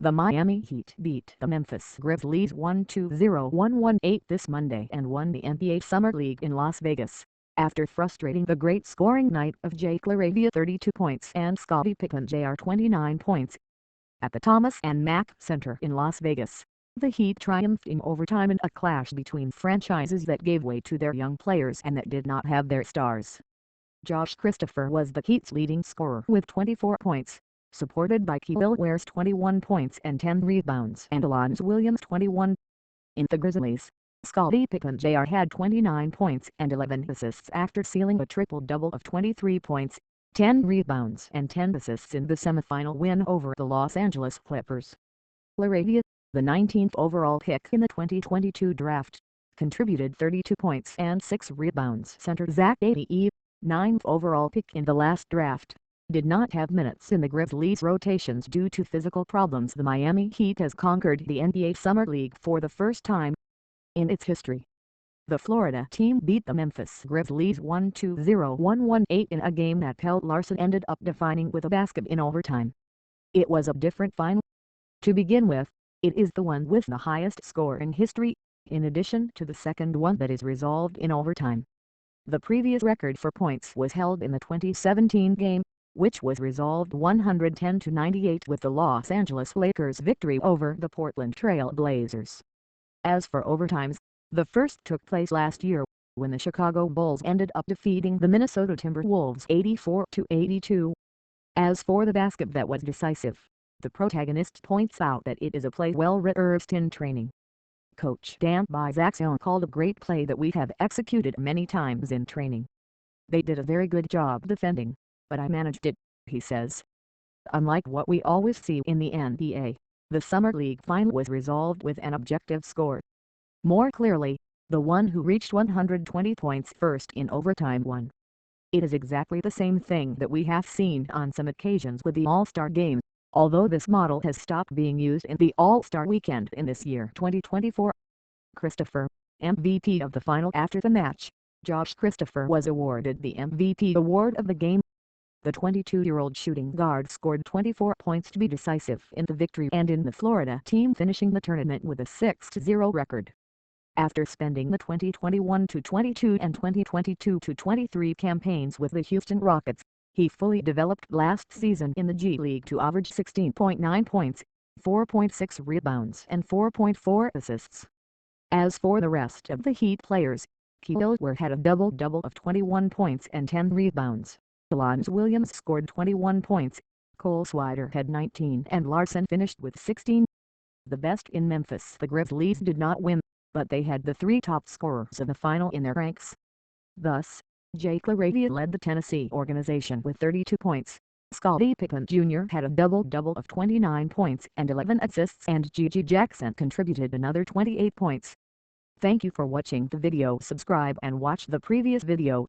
The Miami Heat beat the Memphis Grizzlies 120-118 this Monday and won the NBA Summer League in Las Vegas, after frustrating the great scoring night of Jake LaRavia 32 points and Scottie Pippen Jr. 29 points. At the Thomas and Mack Center in Las Vegas, the Heat triumphed in overtime in a clash between franchises that gave way to their young players and that did not have their stars. Josh Christopher was the Heat's leading scorer with 24 points, supported by Kelly Oubre 21 points and 10 rebounds and Alonzo Williams 21. In the Grizzlies, Scottie Pippen Jr. had 29 points and 11 assists after sealing a triple-double of 23 points, 10 rebounds and 10 assists in the semifinal win over the Los Angeles Clippers. LaRavia, the 19th overall pick in the 2022 draft, contributed 32 points and 6 rebounds. Center Zach Edey, 9th overall pick in the last draft, did not have minutes in the Grizzlies' rotations due to physical problems. The Miami Heat has conquered the NBA Summer League for the first time in its history. The Florida team beat the Memphis Grizzlies 120-118 in a game that Kyle Larson ended up defining with a basket in overtime. It was a different final. To begin with, it is the one with the highest score in history, in addition to the second one that is resolved in overtime. The previous record for points was held in the 2017 game, which was resolved 110-98 with the Los Angeles Lakers' victory over the Portland Trail Blazers. As for overtimes, the first took place last year, when the Chicago Bulls ended up defeating the Minnesota Timberwolves 84-82. As for the basket that was decisive, the protagonist points out that it is a play well rehearsed in training. Coach Dan Bisaxion called a great play that we have executed many times in training. They did a very good job defending, but I managed it, he says. Unlike what we always see in the NBA, the Summer League final was resolved with an objective score. More clearly, the one who reached 120 points first in overtime won. It is exactly the same thing that we have seen on some occasions with the All-Star Game, although this model has stopped being used in the All-Star Weekend in this year 2024. Christopher, MVP of the final. After the match, Josh Christopher was awarded the MVP award of the game. The 22-year-old shooting guard scored 24 points to be decisive in the victory and in the Florida team finishing the tournament with a 6-0 record. After spending the 2021-22 and 2022-23 campaigns with the Houston Rockets, he fully developed last season in the G League to average 16.9 points, 4.6 rebounds and 4.4 assists. As for the rest of the Heat players, Kelly Oubre had a double-double of 21 points and 10 rebounds. Alonzo Williams scored 21 points, Cole Swider had 19 and Larson finished with 16. The best in Memphis. The Grizzlies did not win, but they had the three top scorers of the final in their ranks. Thus, Jake LaRavia led the Tennessee organization with 32 points. Scottie Pippen Jr. had a double-double of 29 points and 11 assists, and Gigi Jackson contributed another 28 points. Thank you for watching the video. Subscribe and watch the previous video.